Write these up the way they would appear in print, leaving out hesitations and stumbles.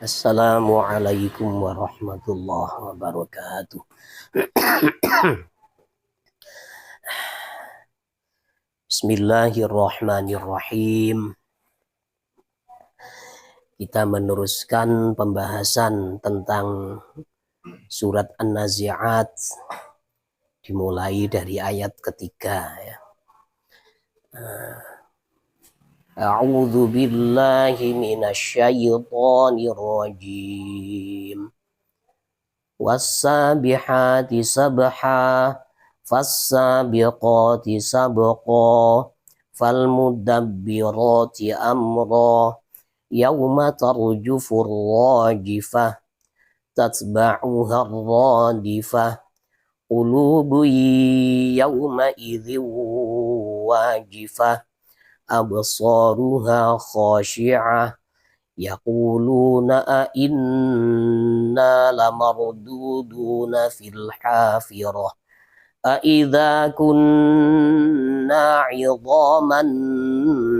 Assalamualaikum warahmatullahi wabarakatuh. Bismillahirrahmanirrahim. Kita meneruskan pembahasan tentang surat An-Nazi'at dimulai dari ayat ketiga ya. A'udzu billahi minasyaitonir rajim. Was-sabihati sabha fas-sabiqati sabqa falmudabbirati amra yauma tarjufur rajifah tatba'uha radifah qulubu yauma idzin wajifah absaruha khashi'ah yaquluna a inna lamarduduna fil hafirah a idza kunna 'idhaman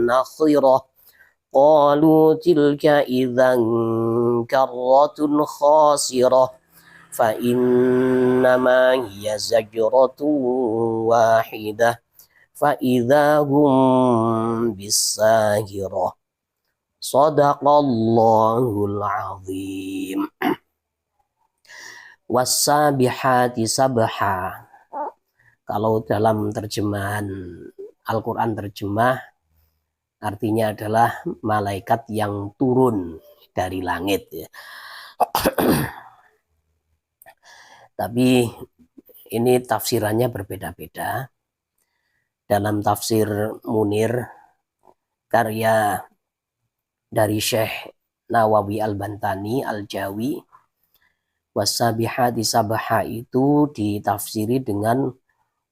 nakhirah qalu tilka idzan karratun khasirah fa innama hiya zajratun wahidah fa idza hum bisahirah. Shadaqallahul azim. Was-sabihati sabha. Kalau dalam terjemahan Al-Quran terjemah artinya adalah malaikat yang turun dari langit ya. Tapi ini tafsirannya berbeda-beda. Dalam tafsir Munir karya dari Syekh Nawawi Al-Bantani Al-Jawi, was-sabihati sabha itu ditafsiri dengan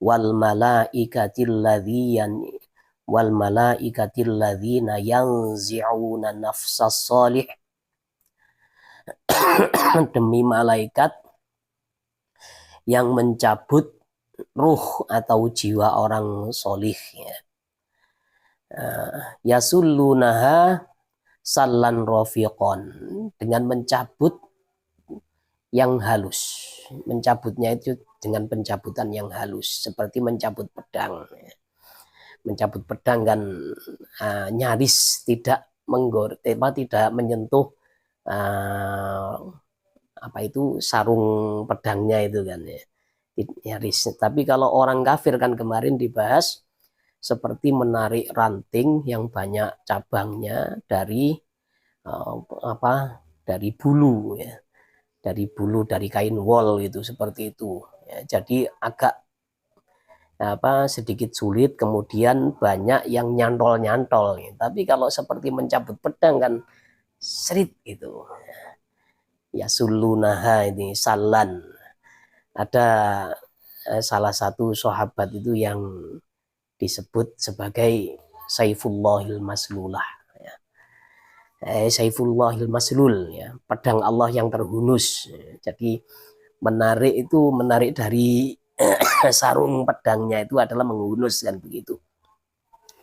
wal malaikatil ladzina yanzi'una nafsas salih demi malaikat yang mencabut ruh atau jiwa orang solih ya. Yasullunaha sallan rafiqon, dengan mencabut yang halus. Mencabutnya itu dengan pencabutan yang halus seperti mencabut pedang. Mencabut pedang kan nyaris tidak tidak menyentuh sarung pedangnya itu kan ya. Nyaris. Tapi kalau orang kafir kan kemarin dibahas seperti menarik ranting yang banyak cabangnya dari dari bulu ya, dari kain wol itu seperti itu ya. Jadi agak sedikit sulit, kemudian banyak yang nyantol ya. Tapi kalau seperti mencabut pedang kan serit gitu ya. Sulunaha ini salan, ada salah satu sahabat itu yang disebut sebagai Saifullahil Maslulah ya. Saifullahil Maslul ya, pedang Allah yang terhunus. Jadi menarik dari sarung pedangnya itu adalah menghunus kan begitu.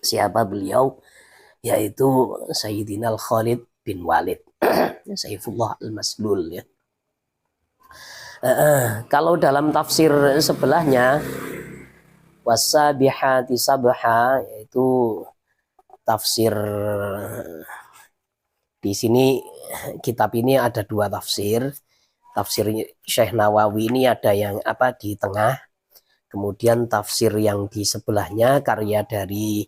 Siapa beliau? Yaitu Sayyidina Khalid bin Walid. Saifullah al-Maslul ya. Kalau dalam tafsir sebelahnya was-sabihati sabha, yaitu tafsir di sini kitab ini ada dua tafsir. Tafsir Syekh Nawawi ini ada yang di tengah, kemudian tafsir yang di sebelahnya karya dari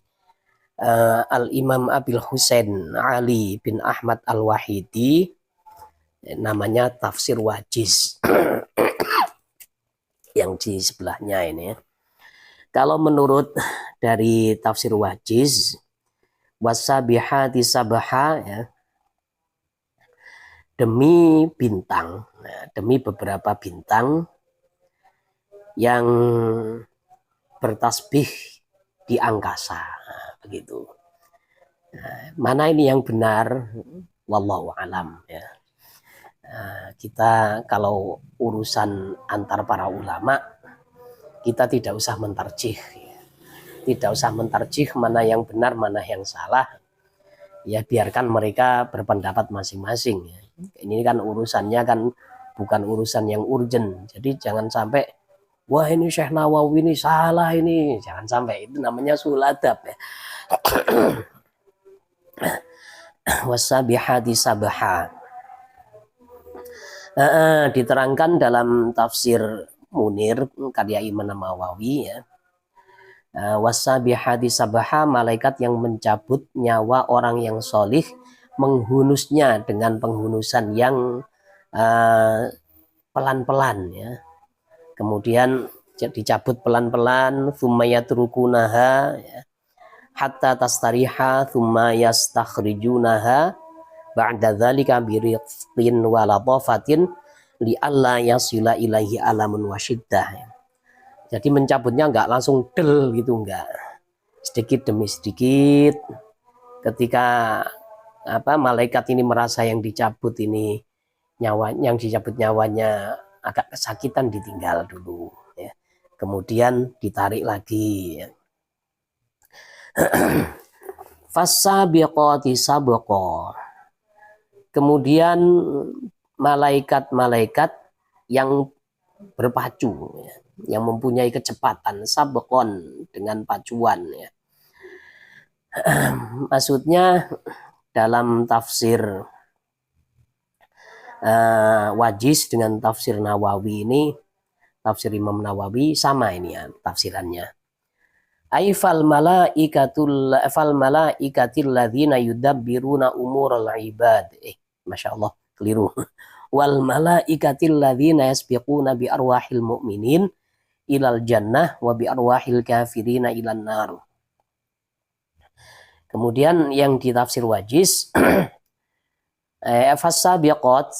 Al-Imam Abil Husain Ali bin Ahmad Al-Wahidi, namanya tafsir Wajiz. Yang di sebelahnya ini. Kalau menurut dari tafsir Wajiz, was-sabihati sabha ya, demi bintang, demi beberapa bintang yang bertasbih di angkasa, begitu. Mana ini yang benar? Wallahu alam ya. Kita kalau urusan antar para ulama, kita tidak usah mentarjih, tidak usah mentarjih mana yang benar mana yang salah. ya biarkan mereka berpendapat masing-masing ya. Ini kan urusannya kan bukan urusan yang urgent, jadi jangan sampai wah ini Syekh Nawawi ini salah ini, jangan sampai, itu namanya suladab ya. Wasabihati sabaha. Diterangkan dalam tafsir Munir karya Imam Nawawi ya. Wasabihati sabaha, malaikat yang mencabut nyawa orang yang solih, menghunusnya dengan penghunusan yang pelan-pelan ya. Kemudian dicabut pelan-pelan, thumma yatrukunaha ya, hatta tastariha thumma yastakhrijunaha ba'da dzalika birifqin wa latafatin li alla yasila ilaihi alamun wasyiddah ya. Jadi mencabutnya enggak langsung del gitu, enggak, sedikit demi sedikit. Ketika malaikat ini merasa yang dicabut ini yang dicabut nyawanya agak kesakitan, ditinggal dulu ya. Kemudian ditarik lagi ya. Fasabiqati sabqa. Kemudian malaikat-malaikat yang berpacu ya, yang mempunyai kecepatan, sabqon, dengan pacuan ya. Maksudnya dalam tafsir Wajiz dengan tafsir Nawawi ini, tafsir Imam Nawawi sama ini ya tafsirannya. Fal malaikatil ladzina yudabbiruna umural ibad. Masya Allah, keliru. Wal malaikatil ladzina yasbiquna bi arwahil mu'minin ilal jannah wa bi arwahil kafirina ilan nar. Kemudian yang di tafsir Wajiz fasabiqat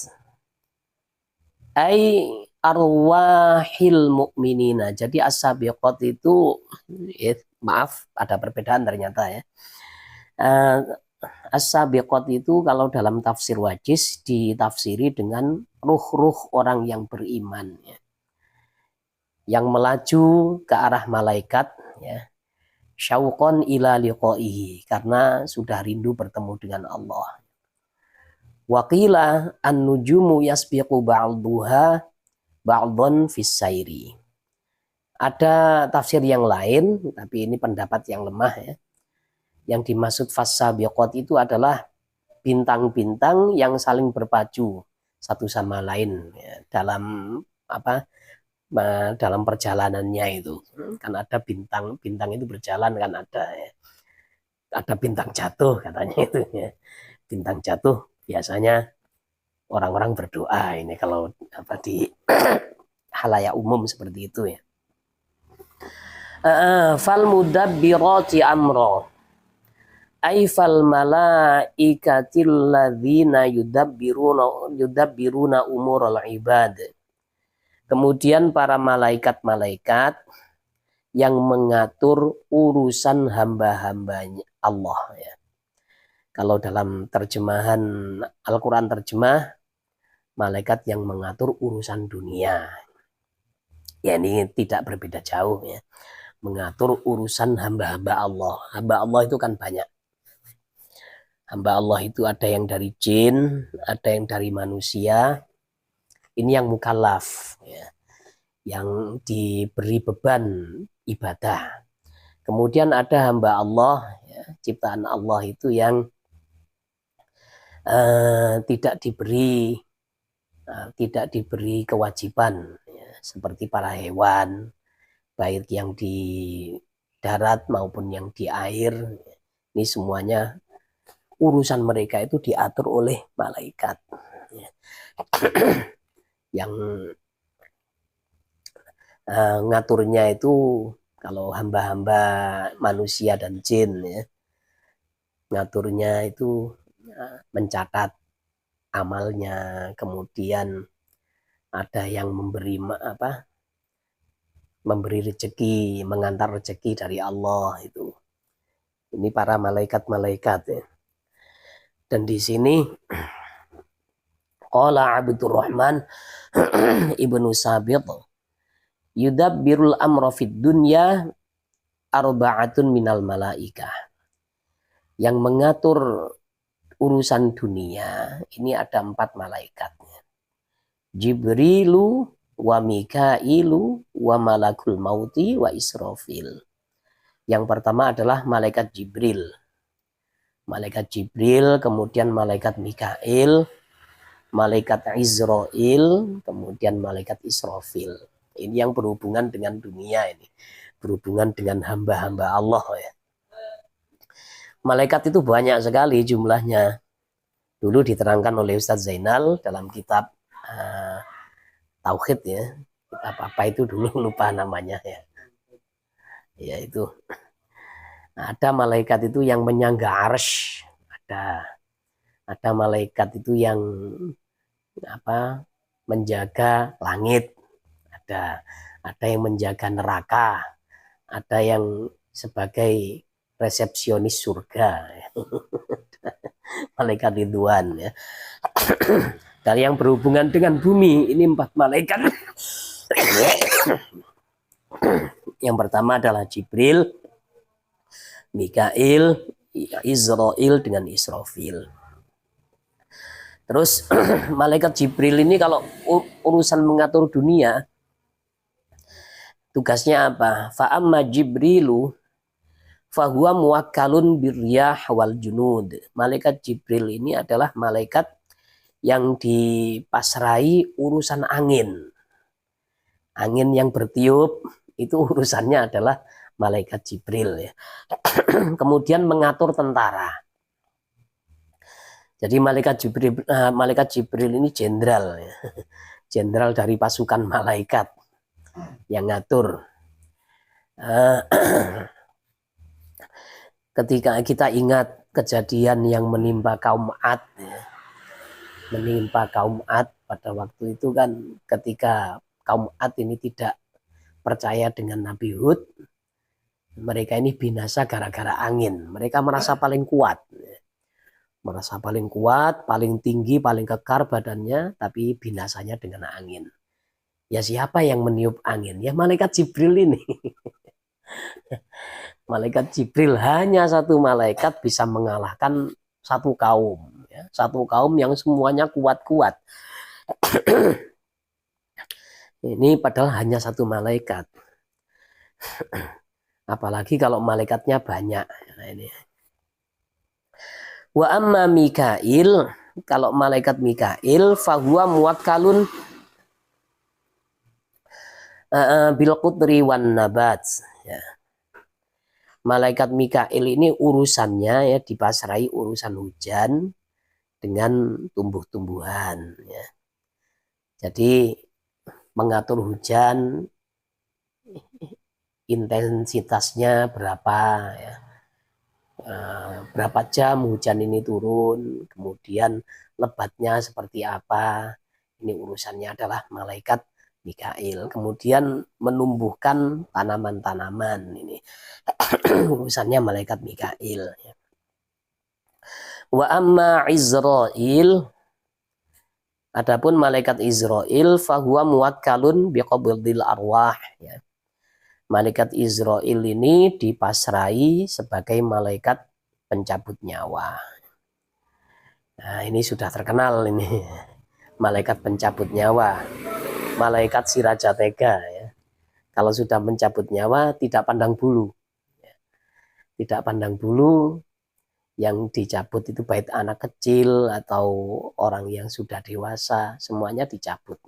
ay arwahil mu'minina. Jadi as-sabiqat itu maaf, ada perbedaan ternyata ya. As-sabiqat itu kalau dalam tafsir Wajiz ditafsiri dengan ruh-ruh orang yang beriman ya, yang melaju ke arah malaikat ya, syauqan ila liqaihi, karena sudah rindu bertemu dengan Allah. Waqila an-nujumu yasbiqu ba'duha ba'dhan fis sairi. Ada tafsir yang lain, tapi ini pendapat yang lemah ya. Yang dimaksud fasabiqat itu adalah bintang-bintang yang saling berpacu satu sama lain ya, dalam perjalanannya itu. Kan ada bintang itu berjalan, kan ada bintang jatuh katanya itu ya. Bintang jatuh biasanya orang-orang berdoa ini kalau di halayak umum seperti itu ya. Fal mudabbirati amra ay fal malaikatil ladzina yudabbiruna umural ibad. Kemudian para malaikat-malaikat yang mengatur urusan hamba-hambanya Allah ya. Kalau dalam terjemahan Al-Quran terjemah, malaikat yang mengatur urusan dunia. Ya ini tidak berbeda jauh ya. Mengatur urusan hamba-hamba Allah. Hamba Allah itu kan banyak. Hamba Allah itu ada yang dari jin, ada yang dari manusia. Ini yang mukallaf ya, yang diberi beban ibadah. Kemudian ada hamba Allah ya, ciptaan Allah itu yang tidak diberi kewajiban ya, seperti para hewan, baik yang di darat maupun yang di air. Ini semuanya urusan mereka itu diatur oleh malaikat ya. Yang ngaturnya itu kalau hamba-hamba manusia dan jin ya, ngaturnya itu mencatat amalnya, kemudian ada yang memberi rezeki, mengantar rezeki dari Allah itu. Ini para malaikat-malaikat ya. Dan di sini qala Abdurrahman ibnu Sabit yudabbirul amra fid dunya arba'atun minal malaikah. Yang mengatur urusan dunia ini ada 4 malaikatnya. Jibrilu wa Mikailu wa malakul mauti wa Israfil. Yang pertama adalah malaikat Jibril. Malaikat Jibril, kemudian malaikat Mikail, malaikat Israel, kemudian malaikat Israfil. Ini yang berhubungan dengan dunia ini. Berhubungan dengan hamba-hamba Allah ya. Malaikat itu banyak sekali jumlahnya. Dulu diterangkan oleh Ustadz Zainal dalam kitab Tauhid ya. Kitab apa itu dulu lupa namanya ya. Ya itu. Ada malaikat itu yang menyangga arsy, ada malaikat itu yang menjaga langit, ada yang menjaga neraka, ada yang sebagai resepsionis surga, malaikat Ridwan ya. Dan yang berhubungan dengan bumi ini 4 malaikat. Yang pertama adalah Jibril, Mikail, Israel dengan Israfil. Terus malaikat Jibril ini kalau urusan mengatur dunia, tugasnya apa? Fa'amma Jibrilu fahuwa muwakkalun biryah wal junud. Malaikat Jibril ini adalah malaikat yang dipasrai urusan angin. Angin yang bertiup itu urusannya adalah malaikat Jibril ya. Kemudian mengatur tentara. Jadi malaikat Jibril ini jenderal ya. Jenderal dari pasukan malaikat yang ngatur. Ketika kita ingat kejadian yang menimpa kaum Ad ya. Menimpa kaum Ad pada waktu itu kan ketika kaum Ad ini tidak percaya dengan Nabi Hud, mereka ini binasa gara-gara angin. Mereka merasa paling kuat. Merasa paling kuat, paling tinggi, paling kekar badannya, tapi binasanya dengan angin. Ya siapa yang meniup angin? Ya malaikat Jibril ini. Malaikat Jibril hanya satu malaikat bisa mengalahkan satu kaum. Ya. Satu kaum yang semuanya kuat-kuat. Ini padahal hanya satu malaikat. Apalagi kalau malaikatnya banyak. Nah, ini. Wa amma Mikail, kalau malaikat Mikail fahuwa muwakkalun bil qudri wan nabat. Ya. Malaikat Mikail ini urusannya ya dipasrai urusan hujan dengan tumbuh-tumbuhan. Ya. Jadi mengatur hujan intensitasnya berapa ya. Berapa jam hujan ini turun, kemudian lebatnya seperti apa. Ini urusannya adalah malaikat Mikail. Kemudian menumbuhkan tanaman-tanaman ini urusannya malaikat Mikail. Wa amma Israel, adapun malaikat Israel fahuwa muwakkalun biqabdil arwah ya. Malaikat Israel ini dipasrai sebagai malaikat pencabut nyawa. Nah, ini sudah terkenal ini. Malaikat pencabut nyawa. Malaikat Sirajatega ya. Kalau sudah mencabut nyawa tidak pandang bulu. Tidak pandang bulu, yang dicabut itu baik anak kecil atau orang yang sudah dewasa, semuanya dicabut.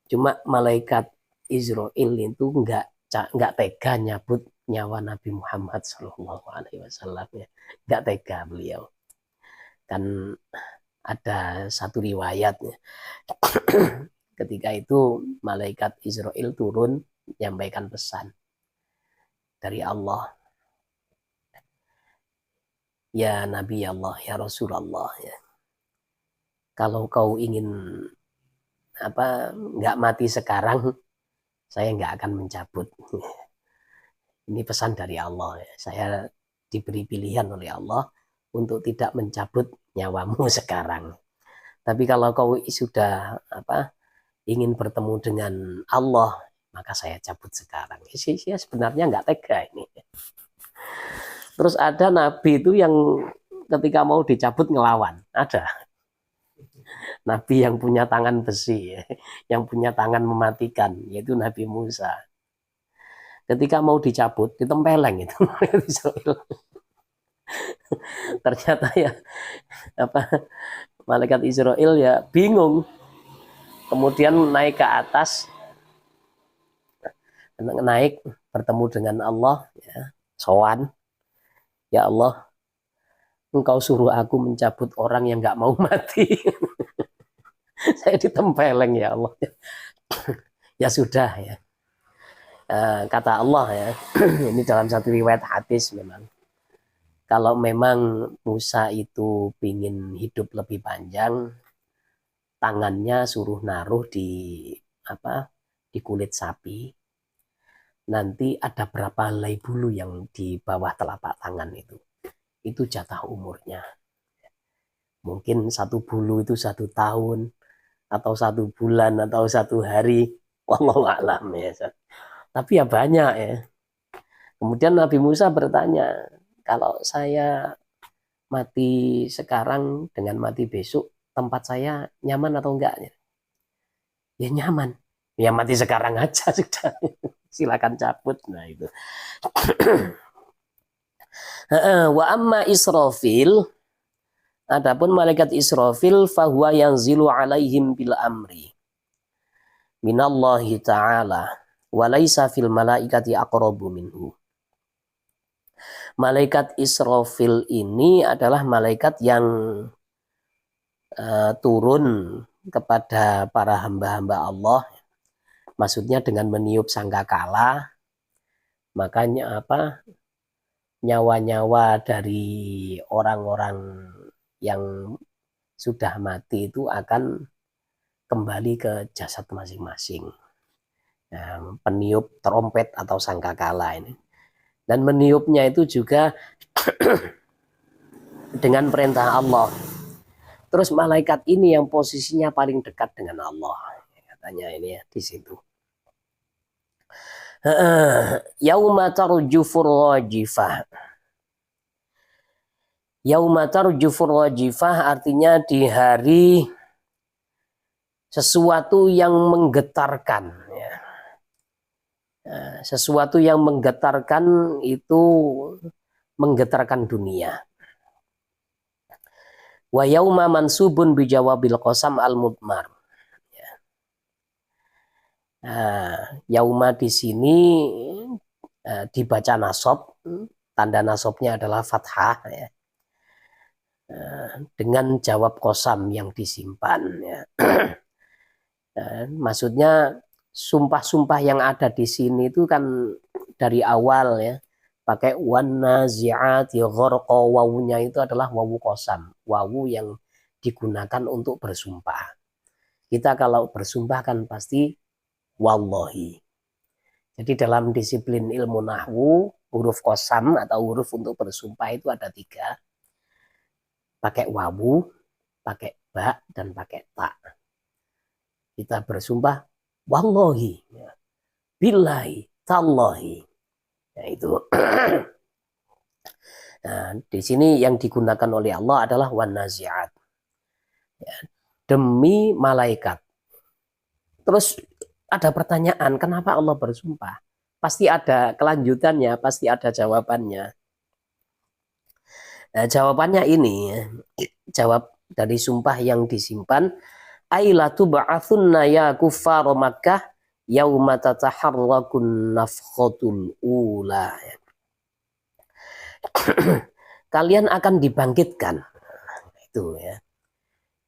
Cuma malaikat Israel itu enggak tega nyabut nyawa Nabi Muhammad SAW ya. Enggak tega beliau. Kan ada satu riwayatnya. Ketika itu malaikat Israel turun menyampaikan pesan dari Allah. Ya Nabi Allah, ya Rasulullah ya. Kalau kau ingin nggak mati sekarang, saya nggak akan mencabut. Ini pesan dari Allah. Saya diberi pilihan oleh Allah untuk tidak mencabut nyawamu sekarang. Tapi kalau kau sudah ingin bertemu dengan Allah, maka saya cabut sekarang. Saya sebenarnya nggak tega ini. Terus ada nabi itu yang ketika mau dicabut ngelawan. Ada nabi yang punya tangan besi, yang punya tangan mematikan, yaitu Nabi Musa. Ketika mau dicabut ditempeleng itu. Ternyata ya apa malaikat Israel ya bingung, kemudian naik ke atas, naik bertemu dengan Allah, ya, sowan, ya Allah, engkau suruh aku mencabut orang yang nggak mau mati. Saya ditempeleng ya Allah. Ya sudah ya. Kata Allah ya, ini dalam satu riwayat hadis memang, kalau memang Musa itu ingin hidup lebih panjang, tangannya suruh naruh di apa, di kulit sapi. Nanti ada berapa helai bulu yang di bawah telapak tangan itu jatah umurnya. Mungkin satu bulu itu 1 tahun, atau 1 bulan, atau 1 hari, wallahu a'lam ya. Tapi ya banyak ya. Kemudian Nabi Musa bertanya, kalau saya mati sekarang dengan mati besok, tempat saya nyaman atau enggak? Ya nyaman. Ya mati sekarang aja sudah. Silakan cabut. Nah itu. Wa amma Israfil, adapun malaikat Israfil, fahuwa yanzilu alaihim bil amri minallahi ta'ala walaysa fil malaikati aqrabu minhu. Malaikat Israfil ini adalah malaikat yang turun kepada para hamba-hamba Allah, maksudnya dengan meniup sangkakala, makanya apa, nyawa-nyawa dari orang-orang yang sudah mati itu akan kembali ke jasad masing-masing. Nah, peniup trompet atau sangkakala ini, dan meniupnya itu juga dengan perintah Allah. Terus malaikat ini yang posisinya paling dekat dengan Allah, katanya ini ya di situ. Yauma tarjufur rajifah. Yauma tarjufur rajifah artinya di hari sesuatu yang menggetarkan. Ya. Sesuatu yang menggetarkan itu menggetarkan dunia. Wa yauma mansubun bijawabil qasam al-mudmar. Yauma di sini dibaca nasab, tanda nasabnya adalah fathah ya. Dengan jawab qasam yang disimpan ya. Maksudnya sumpah-sumpah yang ada di sini itu kan dari awal ya, pakai wan nazi'ati gharqa, wawunya itu adalah wawu qasam, wawu yang digunakan untuk bersumpah. Kita kalau bersumpah kan pasti wallahi. Jadi dalam disiplin ilmu nahwu, huruf qasam atau huruf untuk bersumpah itu ada 3. Pakai wawu, pakai ba, dan pakai ta. Kita bersumpah wallahi, billahi, tallahi. Nah, itu. Nah, di sini yang digunakan oleh Allah adalah wan nazi'at. Ya, demi malaikat. Terus ada pertanyaan, kenapa Allah bersumpah? Pasti ada kelanjutannya, pasti ada jawabannya. Nah, jawabannya ini, jawab dari sumpah yang disimpan, ailatu ba'athunna ya kuffar Makkah yauma tataharrakun nafkhatul ula. Kalian akan dibangkitkan. Itu ya.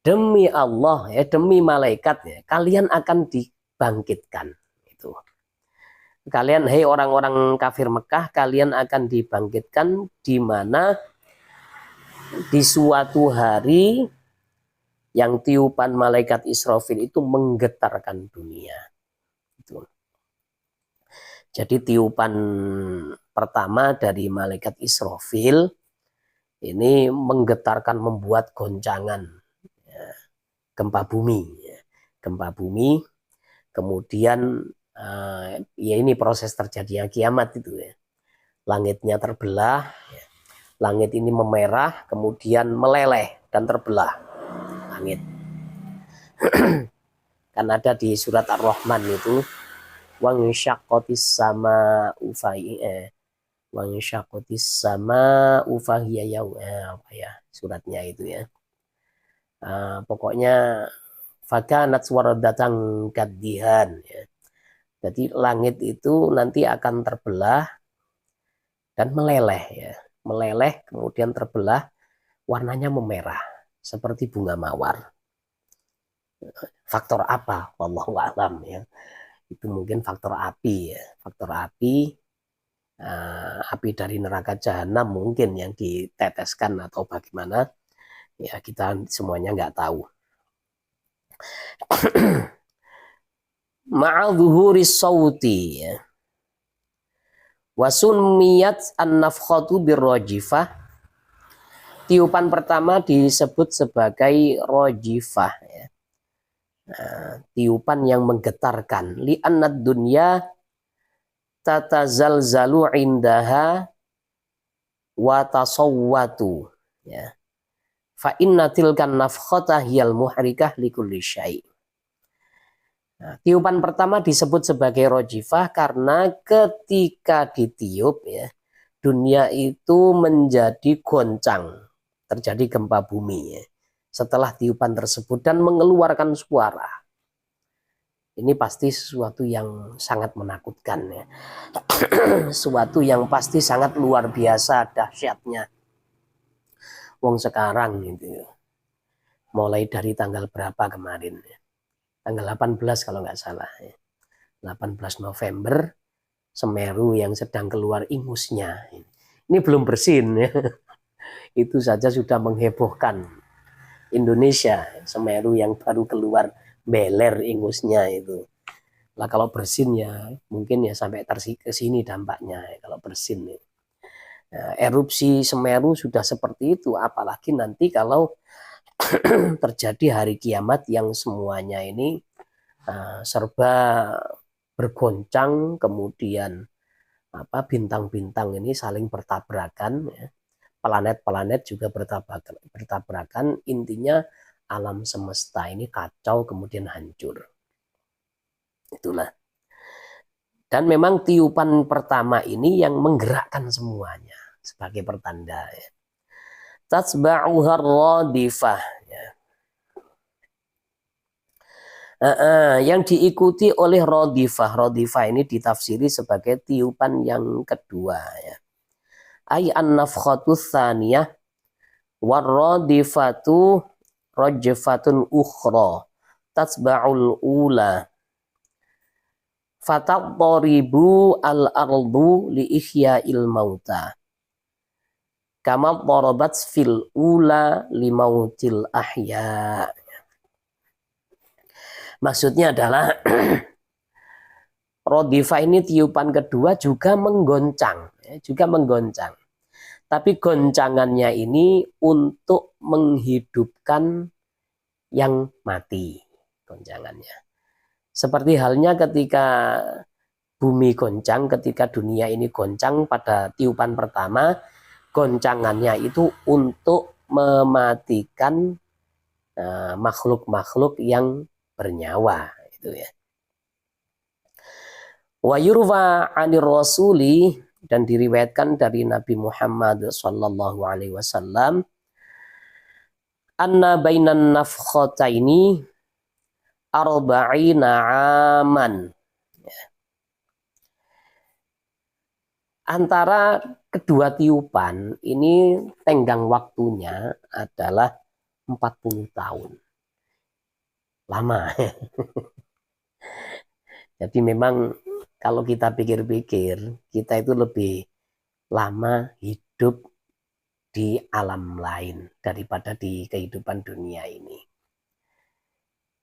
Demi Allah ya, demi malaikat ya, kalian akan dibangkitkan. Itu. Kalian, hei orang-orang kafir Mekah, kalian akan dibangkitkan di mana di suatu hari yang tiupan malaikat Israfil itu menggetarkan dunia. Itu. Jadi tiupan pertama dari malaikat Israfil ini menggetarkan, membuat goncangan, ya, gempa bumi, ya. Gempa bumi, kemudian ya ini proses terjadinya kiamat itu ya. Langitnya terbelah, ya. Langit ini memerah, kemudian meleleh dan terbelah langit. Kan ada di surat Ar-Rahman itu, wangsyaqqatis sama wangsyaqqatis sama ufahiya apa ya suratnya itu ya. Pokoknya fakanat suwaradatan kadihan ya. Jadi langit itu nanti akan terbelah dan meleleh ya. Meleleh kemudian terbelah, warnanya memerah seperti bunga mawar. Faktor apa? Wallahu a'lam ya. Itu mungkin faktor api ya. Faktor api, api dari neraka jahanam mungkin yang diteteskan atau bagaimana. Ya kita semuanya nggak tahu. Ma'adzuhuri sauti ya. Wasummiyat an-nafkhatu birrajifah. Tiupan pertama disebut sebagai rajifah ya. Tiupan yang menggetarkan. Li'annad dunya tatazalzalu indaha wa tasawwatu ya. Fa inna tilkan nafkhata hiyal muhrikah likulli syai'. Tiupan pertama disebut sebagai rojifah karena ketika ditiup ya, dunia itu menjadi goncang, terjadi gempa bumi ya, setelah tiupan tersebut dan mengeluarkan suara. Ini pasti sesuatu yang sangat menakutkan ya. Sesuatu yang pasti sangat luar biasa dahsyatnya. Wong sekarang gitu. Mulai dari tanggal berapa kemarin ya? Tanggal 18 kalau nggak salah ya. 18 November Semeru yang sedang keluar ingusnya. Ini belum bersin ya. Itu saja sudah menghebohkan Indonesia. Semeru yang baru keluar beler ingusnya itu. Lah kalau bersin ya mungkin ya sampai ke sini dampaknya ya, kalau bersin ya. Nah, erupsi Semeru sudah seperti itu, apalagi nanti kalau terjadi hari kiamat yang semuanya ini serba bergoncang, kemudian bintang-bintang ini saling bertabrakan ya. Planet-planet juga bertabrakan, intinya alam semesta ini kacau kemudian hancur. Itulah. Dan memang tiupan pertama ini yang menggerakkan semuanya sebagai pertanda ya. Tatsba'uhar radifah ya. Yang diikuti oleh radifah. Radifah ini ditafsiri sebagai tiupan yang kedua ya. Ay an-nafkhatu tsaniyah war radifatu rajfatun ukhra tatsba'ul ula. Fataqtaribu al-ardu li ihya'il mauta. Kama darabat fil ula li mautil ahya. Maksudnya adalah Rodifa ini tiupan kedua juga menggoncang, juga menggoncang. Tapi goncangannya ini untuk menghidupkan yang mati, goncangannya. Seperti halnya ketika bumi goncang, ketika dunia ini goncang pada tiupan pertama, goncangannya itu untuk mematikan makhluk-makhluk yang bernyawa, itu ya. Wa yurwa 'anir rasuli, dan diriwayatkan dari Nabi Muhammad sallallahu alaihi wasallam, anna bainan nafkhataini arba'ina 'aman. Antara kedua tiupan ini tenggang waktunya adalah 40 tahun. Lama. Jadi memang kalau kita pikir-pikir, kita itu lebih lama hidup di alam lain daripada di kehidupan dunia ini.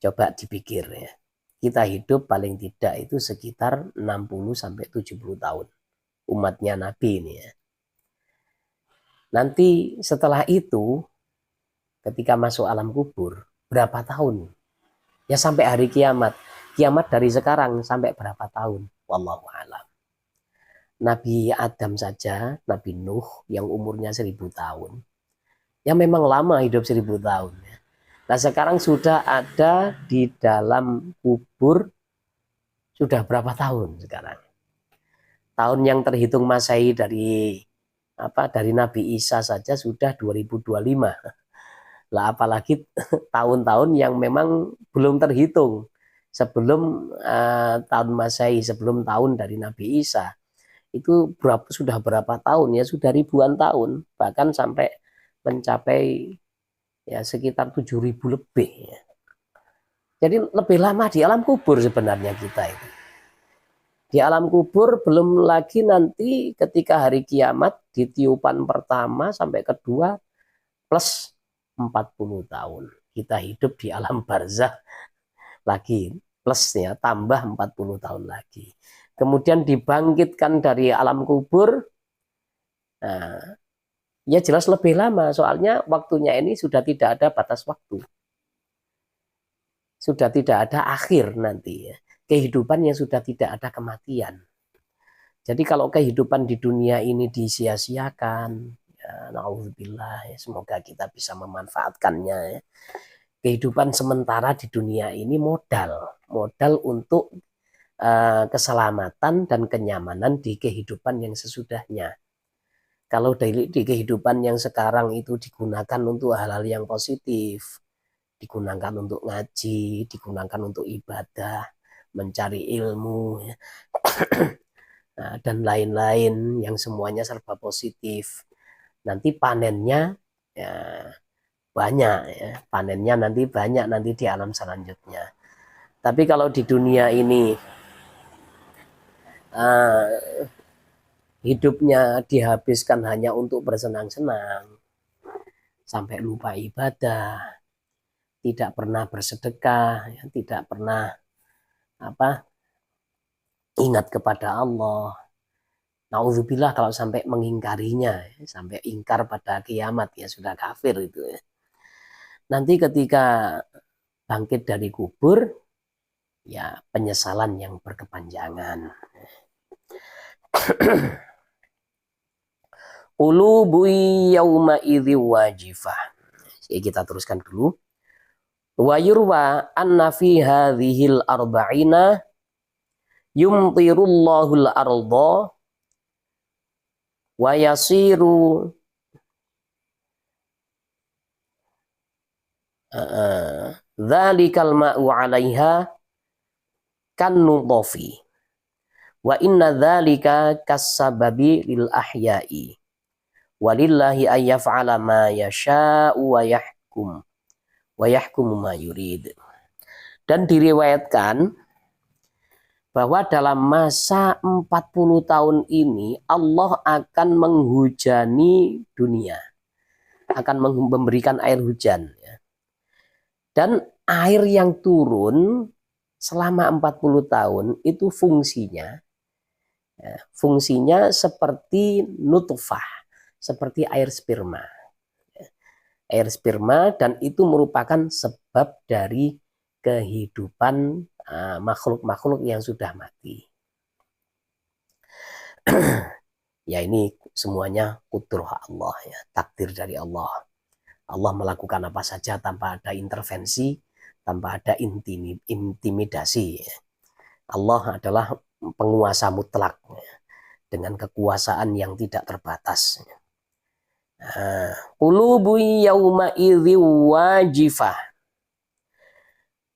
Coba dipikir ya. Kita hidup paling tidak itu sekitar 60-70 tahun. Umatnya Nabi ini ya. Nanti setelah itu, ketika masuk alam kubur, berapa tahun? Ya sampai hari kiamat. Kiamat dari sekarang sampai berapa tahun? Wallahu a'lam. Nabi Adam saja, Nabi Nuh yang umurnya 1000 tahun. Ya memang lama hidup 1000 tahun. Nah sekarang sudah ada di dalam kubur sudah berapa tahun sekarang? Tahun yang terhitung Masehi dari Nabi Isa saja sudah 2025. Lah apalagi tahun-tahun yang memang belum terhitung sebelum tahun Masehi, sebelum tahun dari Nabi Isa. Itu sudah berapa tahun ya? Sudah ribuan tahun, bahkan sampai mencapai ya sekitar 7.000 lebih ya. Jadi lebih lama di alam kubur sebenarnya kita itu. Di alam kubur belum lagi nanti ketika hari kiamat di tiupan pertama sampai kedua plus 40 tahun. Kita hidup di alam barzah lagi plusnya tambah 40 tahun lagi. Kemudian dibangkitkan dari alam kubur. Nah, ya jelas lebih lama soalnya waktunya ini sudah tidak ada batas waktu. Sudah tidak ada akhir nanti ya. Kehidupan yang sudah tidak ada kematian. Jadi kalau kehidupan di dunia ini disia-siakan, ya, na'udzubillah, ya, semoga kita bisa memanfaatkannya. Ya. Kehidupan sementara di dunia ini modal untuk keselamatan dan kenyamanan di kehidupan yang sesudahnya. Kalau di kehidupan yang sekarang itu digunakan untuk hal-hal yang positif, digunakan untuk ngaji, digunakan untuk ibadah, mencari ilmu, ya. Nah, dan lain-lain yang semuanya serba positif. Nanti panennya ya, banyak ya, panennya nanti banyak nanti di alam selanjutnya. Tapi kalau di dunia ini hidupnya dihabiskan hanya untuk bersenang-senang, sampai lupa ibadah, tidak pernah bersedekah, ya, tidak pernah ingat kepada Allah. Nauzubillah kalau sampai mengingkarinya, sampai ingkar pada kiamat ya sudah kafir itu ya. Nanti ketika bangkit dari kubur ya penyesalan yang berkepanjangan. Qulubu yauma idzi wajifah. Ya, kita teruskan dulu. Wa yurwa anna fi hadhil arba'ina yumtirullahul arda wa yasiru dzalikal ma'u 'alaiha kan nudhafi wa inna dzalika kasababi lil ahya'i walillahi ayyaf'ala ma yasha'u wa yahkumu ma yurid. Dan diriwayatkan bahwa dalam masa 40 tahun ini Allah akan menghujani dunia, akan memberikan air hujan. Dan air yang turun selama 40 tahun itu fungsinya seperti nutfah, seperti air sperma. Air sperma, dan itu merupakan sebab dari kehidupan makhluk-makhluk yang sudah mati. Ya ini semuanya kudrah Allah ya, takdir dari Allah. Allah melakukan apa saja tanpa ada intervensi, tanpa ada intimidasi. Ya. Allah adalah penguasa mutlak ya, dengan kekuasaan yang tidak terbatas. Qulubu yauma idzi wajifah.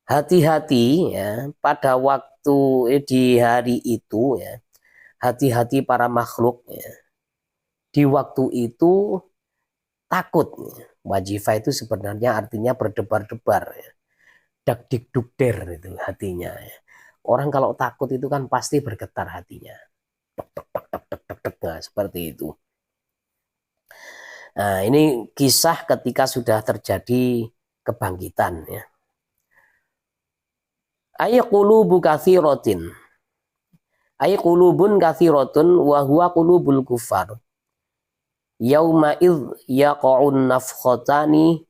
Hati-hati ya pada waktu di hari itu ya. Hati-hati para makhluk ya. Di waktu itu takut. Ya. Wajifah itu sebenarnya artinya berdebar-debar ya. Dak dik duk der itu hatinya ya. Orang kalau takut itu kan pasti bergetar hatinya. Nah, seperti itu. Nah, ini kisah ketika sudah terjadi kebangkitan ya. Ay qulubu katsiratin. Ay qulubun katsiratun wa huwa qulubul kufar. Yauma idz yaqa'un nafkhatani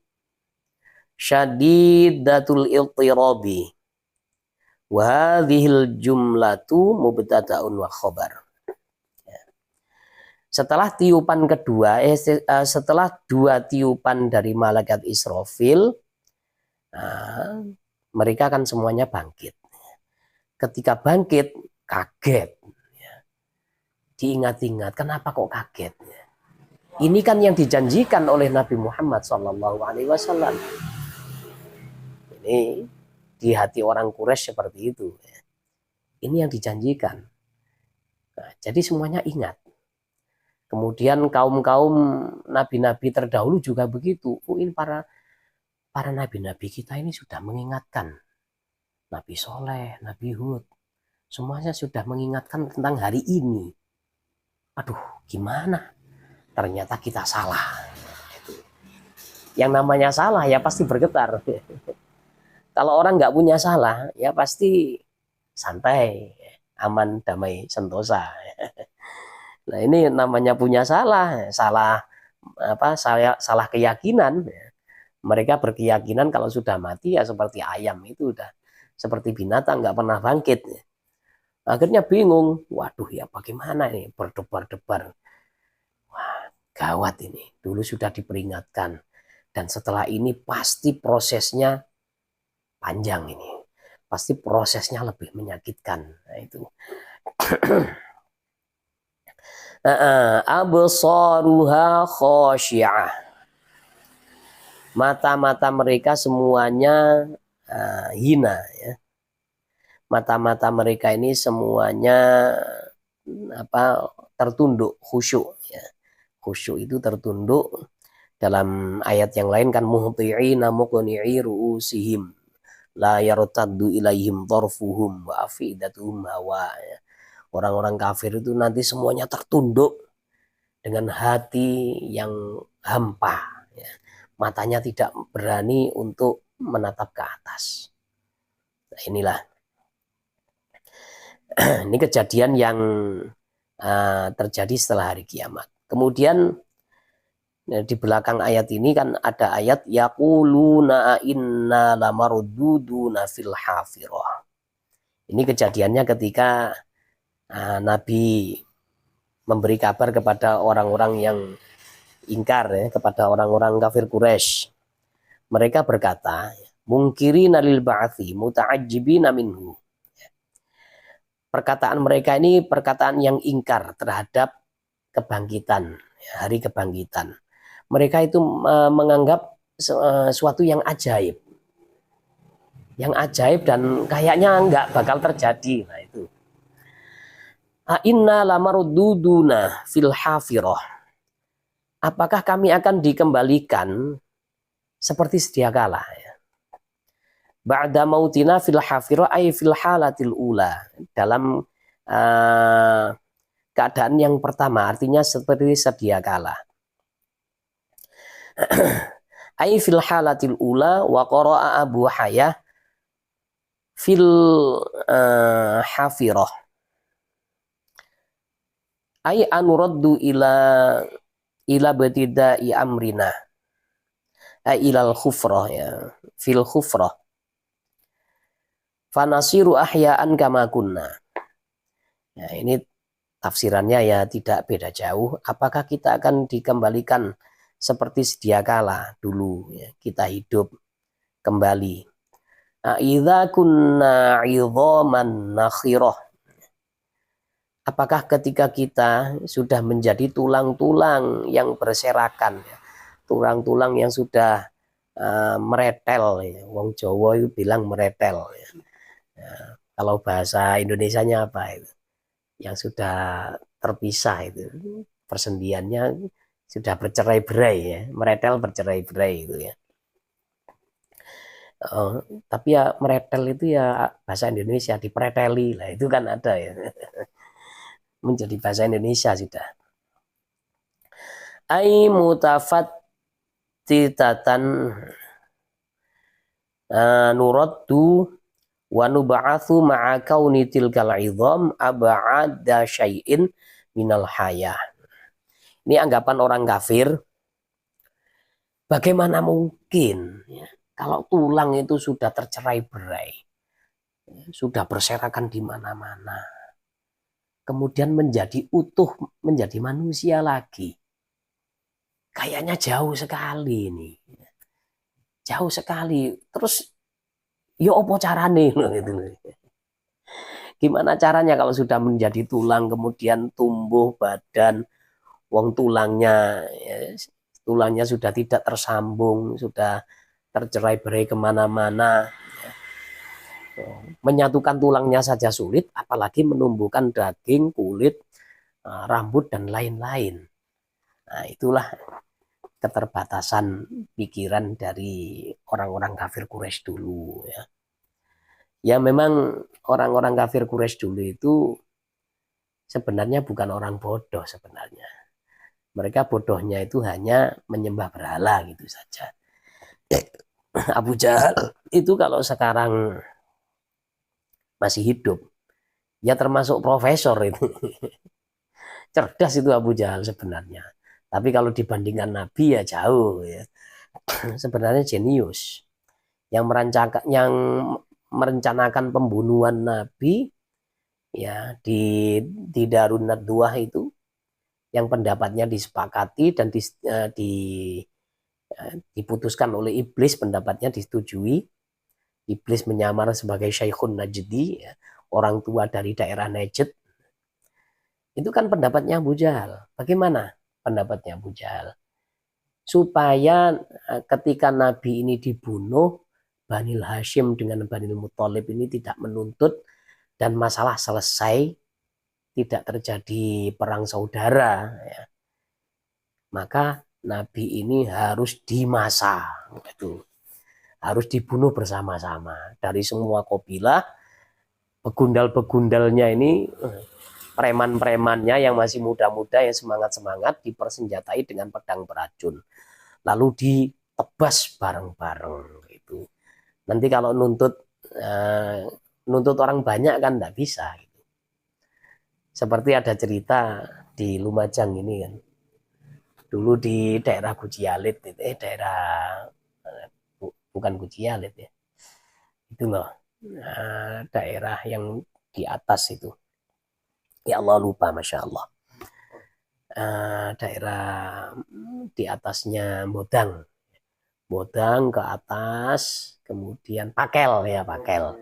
syadidatul iltirabi. Wa hadhil jumlatu mubtada'un wa khabar. Setelah tiupan kedua, setelah 2 tiupan dari malaikat Israfil, mereka akan semuanya bangkit. Ketika bangkit, kaget. Diingat-ingat, kenapa kok kaget? Ini kan yang dijanjikan oleh Nabi Muhammad SAW. Ini di hati orang Quraisy seperti itu. Ini yang dijanjikan. Nah, jadi semuanya ingat. Kemudian kaum-kaum nabi-nabi terdahulu juga begitu. Ini para nabi-nabi kita ini sudah mengingatkan. Nabi Soleh, Nabi Hud, semuanya sudah mengingatkan tentang hari ini. Aduh, gimana? Ternyata kita salah. Yang namanya salah ya pasti bergetar. Kalau orang nggak punya salah, ya pasti santai, aman, damai, sentosa. Nah ini namanya punya salah salah keyakinan. Mereka berkeyakinan kalau sudah mati ya seperti ayam, itu udah seperti binatang nggak pernah bangkit. Akhirnya bingung, waduh ya bagaimana ini, berdebar-debar. Wah gawat ini, dulu sudah diperingatkan. Dan setelah ini pasti prosesnya panjang ini. Pasti prosesnya lebih menyakitkan. Nah itu. Absaruha khasyi'ah. Mata-mata mereka semuanya hina ya. Mata-mata mereka ini semuanya tertunduk, khusyuk ya. Khusyuk itu tertunduk. Dalam ayat yang lain kan muhti'ina muqni'i ru'usihim la yartaddu ilaihim tarfuhum wa afidatuhum hawa ya. Orang-orang kafir itu nanti semuanya tertunduk dengan hati yang hampa. Ya. Matanya tidak berani untuk menatap ke atas. Nah, inilah. Ini kejadian yang terjadi setelah hari kiamat. Kemudian di belakang ayat ini kan ada ayat yaquluna inna lamarduduna fil hafirah. Ini kejadiannya ketika Nabi memberi kabar kepada orang-orang yang ingkar ya, kepada orang-orang kafir Quraisy. Mereka berkata, mungkirina lil ba'thi muta'ajjibina minhu. Perkataan mereka ini perkataan yang ingkar terhadap kebangkitan, hari kebangkitan. Mereka itu menganggap suatu yang ajaib. Yang ajaib dan kayaknya nggak bakal terjadi. Nah itu. Inna lamarududuna fil hafirah. Apakah kami akan dikembalikan seperti sedia kala ya? Ba'da mautina fil hafirah ay fil halatil ula. Dalam keadaan yang pertama, artinya seperti sedia kala. Ay fil halatil ula wa qara'a Abu Hayyah fil hafirah. Ay anuraddu ila batida'i amrina ay ilal khufrah ya fil khufrah fanasiru ahya'an kama kunna. Ya, ini tafsirannya ya tidak beda jauh. Apakah kita akan dikembalikan seperti sedia kala dulu ya, kita hidup kembali. Idza kunna 'idhaman nakhirah. Apakah ketika kita sudah menjadi tulang-tulang yang berserakan, tulang-tulang yang sudah meretel, ya. Wong Jawa itu bilang meretel. Ya. Ya, kalau bahasa Indonesianya apa itu? Yang sudah terpisah itu, persendiannya sudah bercerai-berai ya, meretel bercerai-berai itu ya. Tapi ya meretel itu ya bahasa Indonesia dipreteli lah, itu kan ada ya. Menjadi bahasa Indonesia sudah. Ai mutafattitatan nuraddu wa nub'atsu ma'a kauni tilkal 'idham ab'ada syai'in minal hayah. Ini anggapan orang kafir. Bagaimana mungkin ya, kalau tulang itu sudah tercerai-berai, sudah berserakan di mana-mana. kemudian menjadi utuh, menjadi manusia lagi. Kayaknya jauh sekali ini. Jauh sekali. Terus ya apa carane gitu. Gimana caranya kalau sudah menjadi tulang kemudian tumbuh badan, wong tulangnya ya, tulangnya sudah tidak tersambung, sudah tercerai-berai kemana-mana. Menyatukan tulangnya saja sulit, apalagi menumbuhkan daging, kulit, rambut, dan lain-lain. Nah, itulah keterbatasan pikiran dari orang-orang kafir Quraisy dulu. Ya. Ya memang orang-orang kafir Quraisy dulu itu sebenarnya bukan orang bodoh sebenarnya. Mereka bodohnya itu hanya menyembah berhala gitu saja. Abu Jahal itu kalau sekarang masih hidup, ya termasuk profesor itu. Cerdas itu Abu Jahal sebenarnya. Tapi kalau dibandingkan Nabi ya jauh ya. Sebenarnya jenius. Yang merencanakan pembunuhan Nabi ya di Darun Nadwah itu yang pendapatnya disepakati dan diputuskan oleh iblis, pendapatnya disetujui. Iblis menyamar sebagai Syekhun Najdi, ya, orang tua dari daerah Najd. Itu kan pendapatnya Abu Jahal. Bagaimana pendapatnya Abu Jahal? Supaya ketika Nabi ini dibunuh, Banil Hashim dengan Banil Muthalib ini tidak menuntut dan masalah selesai, tidak terjadi perang saudara. Ya. Maka Nabi ini harus dimasa. Gitu. Harus dibunuh bersama-sama. Dari semua kabilah, begundal-begundalnya ini, preman-premannya yang masih muda-muda, yang semangat-semangat, dipersenjatai dengan pedang beracun. Lalu ditebas bareng-bareng. Gitu. Nanti kalau nuntut orang banyak kan tidak bisa. Gitu. Seperti ada cerita di Lumajang ini kan. Dulu di daerah Gujialit, daerah bukan Gujialit ya. Itu loh. Daerah yang di atas itu. Ya Allah lupa, Masya Allah. Daerah di atasnya Bodang. Bodang ke atas, kemudian Pakel ya, Pakel.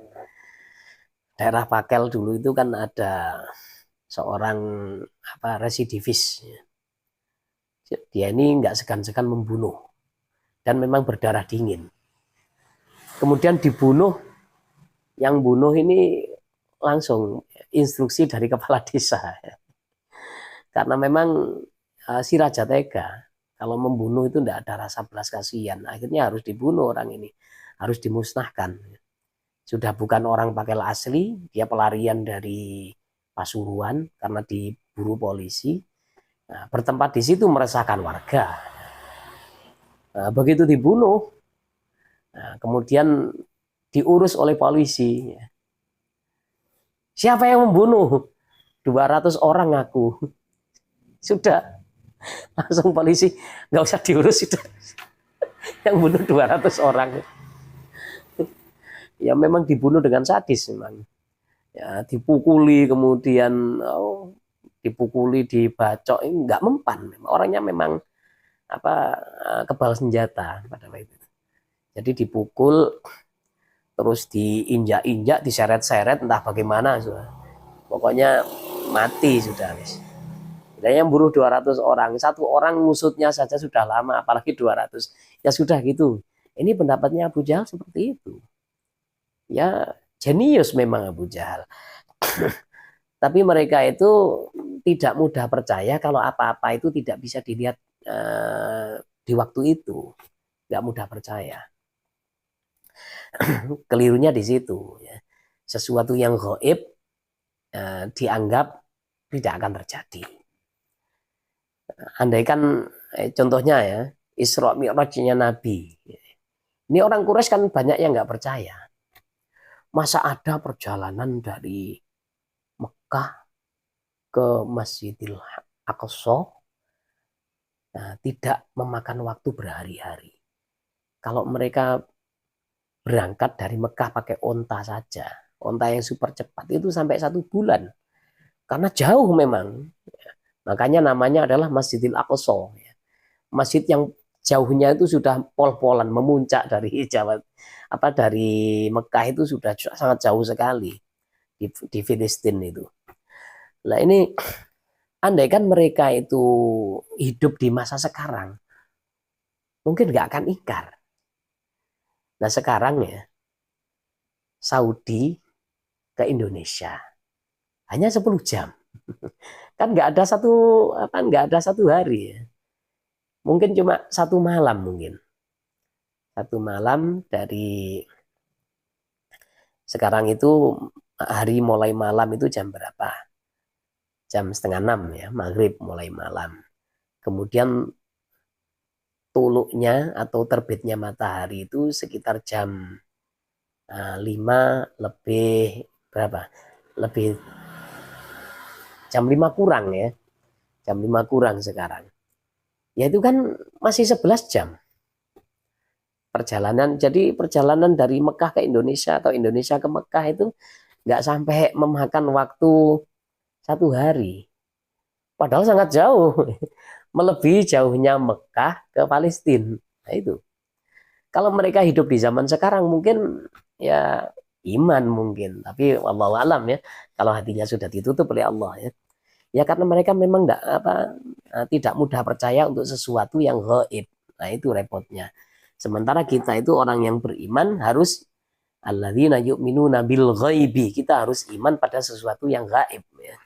Daerah Pakel dulu itu kan ada seorang residivis. Dia ini nggak segan-segan membunuh dan memang berdarah dingin. Kemudian dibunuh, yang bunuh ini langsung instruksi dari kepala desa. Karena memang si Raja tega. Kalau membunuh itu tidak ada rasa belas kasihan. Akhirnya harus dibunuh orang ini. Harus dimusnahkan. Sudah bukan orang Pakel asli. Dia pelarian dari Pasuruan karena diburu polisi. Nah, bertempat di situ meresahkan warga. Nah, begitu dibunuh, nah, kemudian diurus oleh polisi. Siapa yang membunuh? 200 orang aku. Sudah, langsung polisi, nggak usah diurus, sudah. Yang bunuh 200 orang. Ya memang dibunuh dengan sadis memang. Ya, dipukuli, kemudian dipukuli, dibacok, nggak mempan. Orangnya memang kebal senjata pada waktu itu. Jadi dipukul, terus diinjak-injak, diseret-seret, entah bagaimana. Sudah. Pokoknya mati sudah. Dan yang bunuh 200 orang. Satu orang ngusutnya saja sudah lama, apalagi 200. Ya sudah gitu. Ini pendapatnya Abu Jahal seperti itu. Ya jenius memang Abu Jahal. Tapi mereka itu tidak mudah percaya kalau apa-apa itu tidak bisa dilihat di waktu itu. Nggak mudah percaya. Kelirunya di situ. Ya. Sesuatu yang gaib dianggap tidak akan terjadi. Andaikan contohnya ya, Isra Mi'rajnya Nabi. Ini orang Quraisy kan banyak yang nggak percaya. Masa ada perjalanan dari Mekah ke Masjidil Aqsa tidak memakan waktu berhari-hari. Kalau mereka berangkat dari Mekah pakai onta saja, onta yang super cepat itu sampai 1 bulan. karena jauh memang. Makanya namanya adalah Masjidil Aqsa. Masjid yang jauhnya itu sudah pol-polan memuncak dari Jawa dari Mekah itu sudah sangat jauh sekali di Filistin itu. Nah ini andai kan mereka itu hidup di masa sekarang, mungkin nggak akan ingkar. Nah sekarang ya Saudi ke Indonesia hanya 10 jam, kan nggak ada satu hari ya. Mungkin cuma satu malam mungkin. Satu malam dari sekarang itu hari mulai malam itu jam berapa? Jam setengah 6 ya, maghrib mulai malam. Kemudian tuluknya atau terbitnya matahari itu sekitar jam 5 lebih berapa? Lebih jam 5 kurang ya. Jam 5 kurang sekarang. Ya itu kan masih 11 jam perjalanan. Jadi perjalanan dari Mekah ke Indonesia atau Indonesia ke Mekah itu nggak sampai memakan waktu satu hari. Padahal sangat jauh. Melebihi jauhnya Mekah ke Palestina. Nah itu. Kalau mereka hidup di zaman sekarang mungkin ya iman mungkin. Tapi wallahu alam ya. Kalau hatinya sudah ditutup oleh Allah ya. Ya karena mereka memang tidak mudah percaya untuk sesuatu yang gaib. Nah itu repotnya. Sementara kita itu orang yang beriman harus alladzina yu'minuna bil ghaibi. Kita harus iman pada sesuatu yang gaib ya.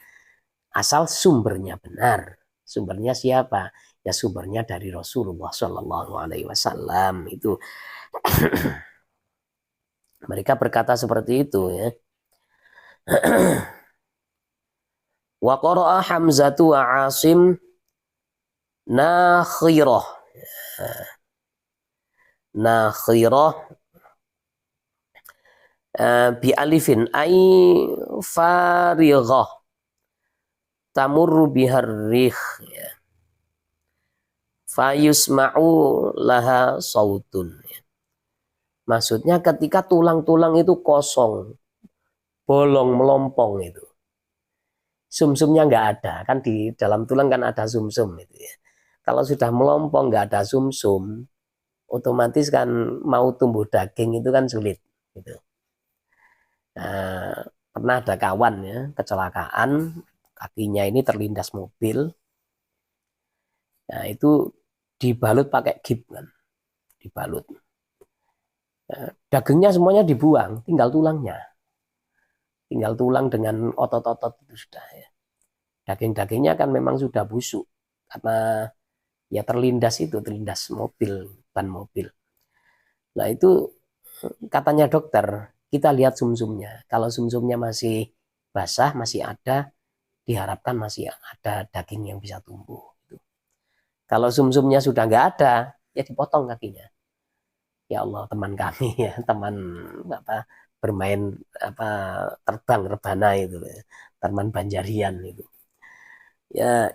Asal sumbernya benar. Sumbernya siapa? Ya sumbernya dari Rasulullah Shallallahu Alaihi Wasallam itu. Mereka berkata seperti itu ya. Wa qara'a Hamzatu wa Asim nakhirah. Nakhirah bi alifin ay farighah tamurru bihar rih ya. Fayusma'u laha sautun. Maksudnya ketika tulang-tulang itu kosong, bolong, melompong itu. Sumsumnya nggak ada. Kan di dalam tulang kan ada sumsum itu ya. Kalau sudah melompong nggak ada sumsum, otomatis kan mau tumbuh daging itu kan sulit. Gitu. Nah, pernah ada kawan ya kecelakaan, kakinya ini terlindas mobil. Nah itu dibalut pakai gip kan, dibalut. Nah, dagingnya semuanya dibuang, tinggal tulangnya. Tinggal tulang dengan otot-otot itu sudah ya. Daging-dagingnya kan memang sudah busuk karena ya terlindas mobil, ban mobil. Nah itu katanya dokter, kita lihat sumsumnya. Kalau sumsumnya masih basah, masih ada, diharapkan masih ada daging yang bisa tumbuh. Kalau sumsumnya sudah nggak ada, ya dipotong kakinya. Ya Allah, teman kami ya, teman bermain terbang rebana itu, teman Banjarian itu. Ya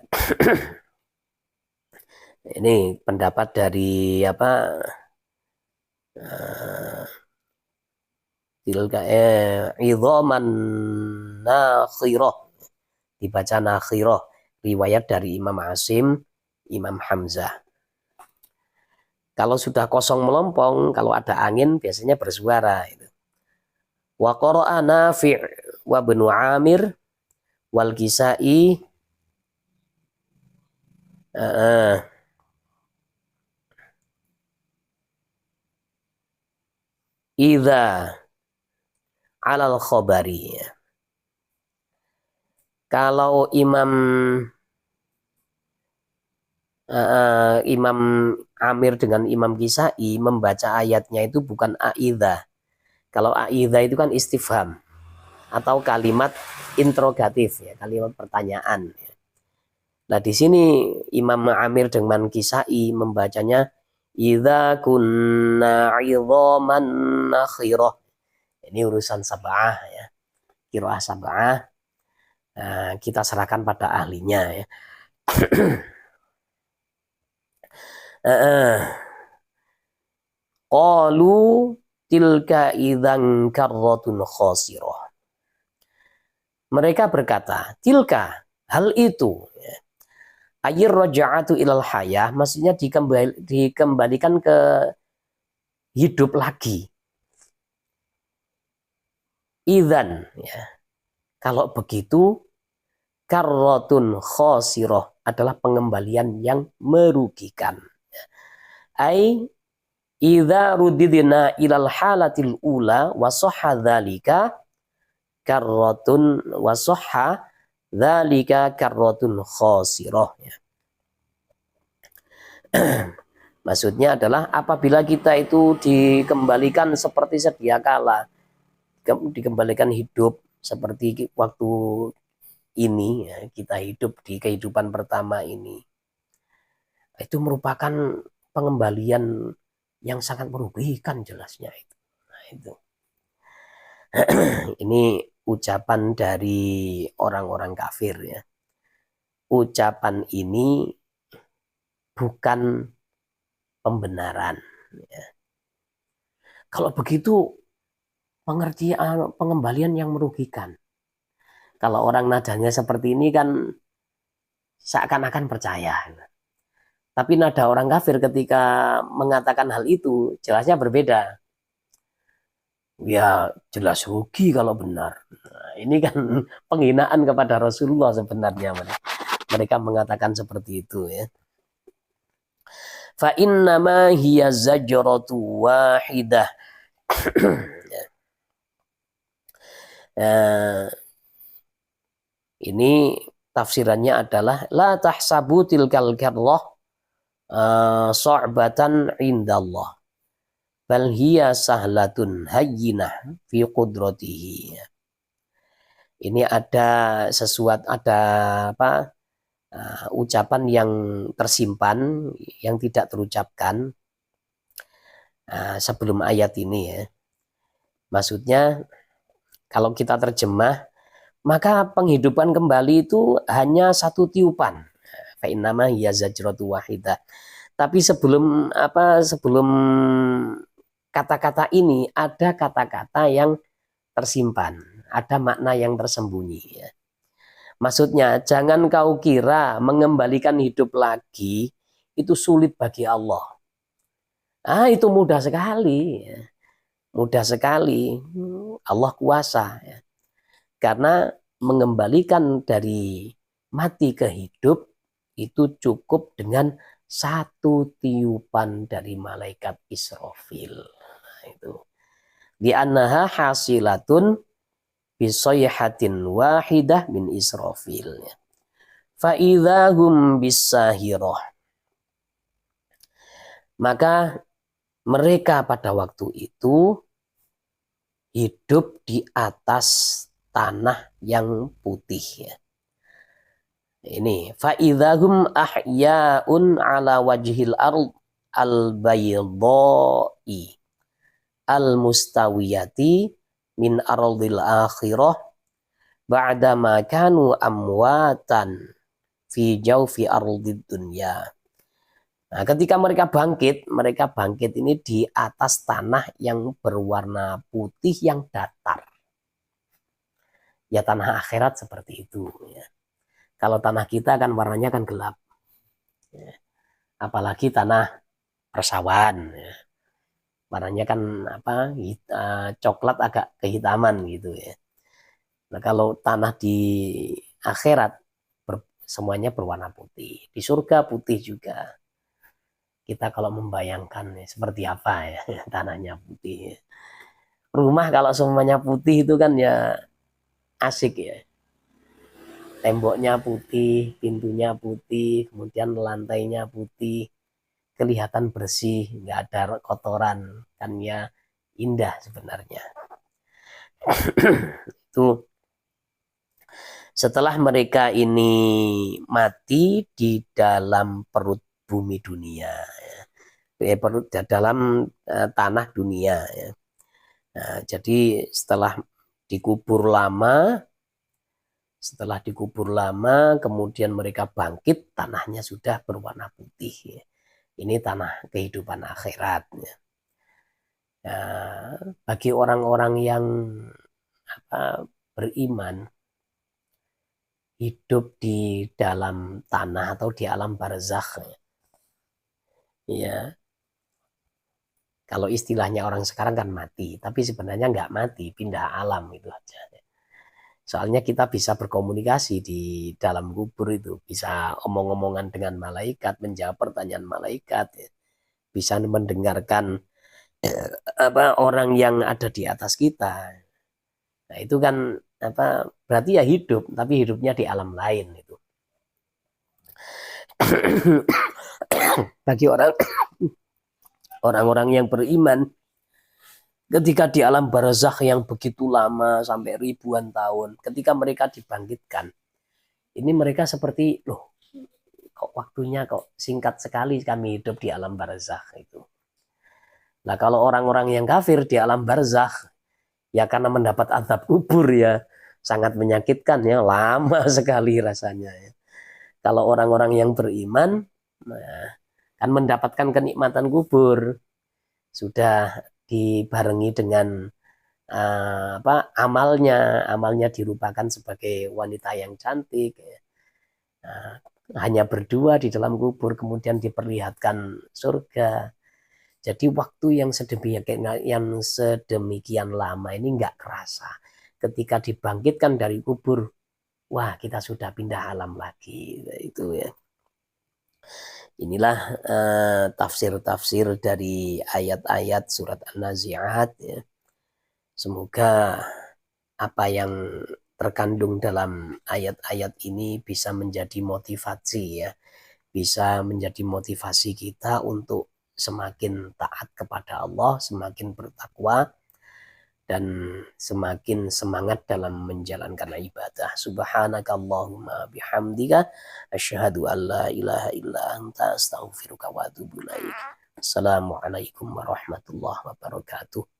ini pendapat dari tilka idhaman nakhirah, dibaca nakhirah, riwayat dari Imam Asim, Imam Hamzah. Kalau sudah kosong melompong, kalau ada angin biasanya bersuara itu. Wa qara'a Nafi' wa Ibnu Amir wal Kisai idza alal khabari. Kalau Imam Amir dengan Imam Kisai membaca ayatnya itu bukan aidza. Kalau aidza itu kan istifham atau kalimat interrogatif ya, kalimat pertanyaan. Nah, di sini Imam Amir dengan Kisai membacanya idza kunna 'idhaman nakhirah. Ini urusan sab'ah ya. Qiraah sab'ah. Nah, kita serahkan pada ahlinya ya. Qalu tilka idzan karratun khasirah. Mereka berkata, tilka, hal itu, ayir roja'atu ilal hayah, maksudnya dikembalikan ke hidup lagi. Idzan, ya. Kalau begitu, karrotun khosiroh adalah pengembalian yang merugikan. Ai idza rudidna ilal halatil ula wa sahha dzalika karratun wa sahha dzalika karratun khosirah. Maksudnya adalah apabila kita itu dikembalikan seperti sedia kala, dikembalikan hidup seperti waktu ini, ya, kita hidup di kehidupan pertama ini, itu merupakan pengembalian yang sangat merugikan jelasnya itu. Nah, itu. Ini ucapan dari orang-orang kafir, ya. Ucapan ini bukan pembenaran, ya. Kalau begitu pengertian pengembalian yang merugikan. Kalau orang nadanya seperti ini kan seakan-akan percaya. Tapi nada orang kafir ketika mengatakan hal itu jelasnya berbeda. Ya jelas rugi kalau benar. Nah, ini kan penghinaan kepada Rasulullah sebenarnya. Mereka mengatakan seperti itu, ya. Fa innama hiya zajratu wahidah. Ini tafsirannya adalah la tahsabu tilkal karrah su'batan indallah bal hiya sahlatun hayyinah fi qudratihi. Ini ada sesuatu, ada apa, ucapan yang tersimpan yang tidak terucapkan sebelum ayat ini, ya. Maksudnya kalau kita terjemah, maka penghidupan kembali itu hanya satu tiupan. Fa innama hiya zajratu wahidah. Tapi sebelum kata-kata ini ada kata-kata yang tersimpan, ada makna yang tersembunyi, ya. Maksudnya jangan kau kira mengembalikan hidup lagi itu sulit bagi Allah. Itu mudah sekali, ya. Mudah sekali. Allah kuasa, ya. Karena mengembalikan dari mati ke hidup itu cukup dengan satu tiupan dari malaikat Israfil. Nah, itu. Di annaha hasilatun bisayhatin wahidah min Israfil. Fa idzahum bisahirah. Maka mereka pada waktu itu hidup di atas tanah yang putih, ya. Ini fa idzahum ahya'un ala wajhil ard al-baydha'i al-mustawiyati min ardil akhirah ba'da ma kanu amwatan fi jawfi ardid dunya. Nah, ketika mereka bangkit ini di atas tanah yang berwarna putih yang datar. Ya tanah akhirat seperti itu, ya. Kalau tanah kita kan warnanya kan gelap, ya. Apalagi tanah persawahan, ya. Warnanya kan coklat agak kehitaman gitu, ya. Nah, kalau tanah di akhirat semuanya berwarna putih. Di surga putih juga. Kita kalau membayangkan, ya, seperti apa, ya, tanahnya putih, ya. Rumah kalau semuanya putih itu kan ya asik, ya. Temboknya putih, pintunya putih, kemudian lantainya putih, kelihatan bersih, nggak ada kotoran, kan ya indah sebenarnya. Itu setelah mereka ini mati di dalam perut bumi dunia, ya. Perut dalam tanah dunia, ya. Nah, jadi setelah dikubur lama, kemudian mereka bangkit, tanahnya sudah berwarna putih, ya. Ini tanah kehidupan akhirat, ya. Nah, bagi orang-orang yang beriman, hidup di dalam tanah atau di alam barzakh. Ya, kalau istilahnya orang sekarang kan mati, tapi sebenarnya nggak mati, pindah alam itu aja. Soalnya kita bisa berkomunikasi di dalam kubur itu, bisa omong-omongan dengan malaikat, menjawab pertanyaan malaikat, ya. Bisa mendengarkan orang yang ada di atas kita. Nah, itu kan berarti ya hidup, tapi hidupnya di alam lain itu. Bagi orang-orang yang beriman, ketika di alam barzakh yang begitu lama sampai ribuan tahun, ketika mereka dibangkitkan, ini mereka seperti, loh, kok waktunya kok singkat sekali kami hidup di alam barzakh itu. Nah, kalau orang-orang yang kafir di alam barzakh, ya karena mendapat azab kubur ya, sangat menyakitkan ya, lama sekali rasanya ya. Kalau orang-orang yang beriman, nah, kan mendapatkan kenikmatan kubur, sudah dibarengi dengan amalnya dirupakan sebagai wanita yang cantik, ya. Nah, hanya berdua di dalam kubur, kemudian diperlihatkan surga. Jadi waktu yang sedemikian lama ini nggak kerasa. Ketika dibangkitkan dari kubur, wah, kita sudah pindah alam lagi. Itu ya. Inilah tafsir-tafsir dari ayat-ayat surat An-Nazi'at ya. Semoga apa yang terkandung dalam ayat-ayat ini bisa menjadi motivasi ya. Bisa menjadi motivasi kita untuk semakin taat kepada Allah, semakin bertakwa, dan semakin semangat dalam menjalankan ibadah. Subhanakallahumma bihamdika asyhadu an la ilaha illa anta astaghfiruka wa atubu ilaik. Assalamualaikum warahmatullahi wabarakatuh.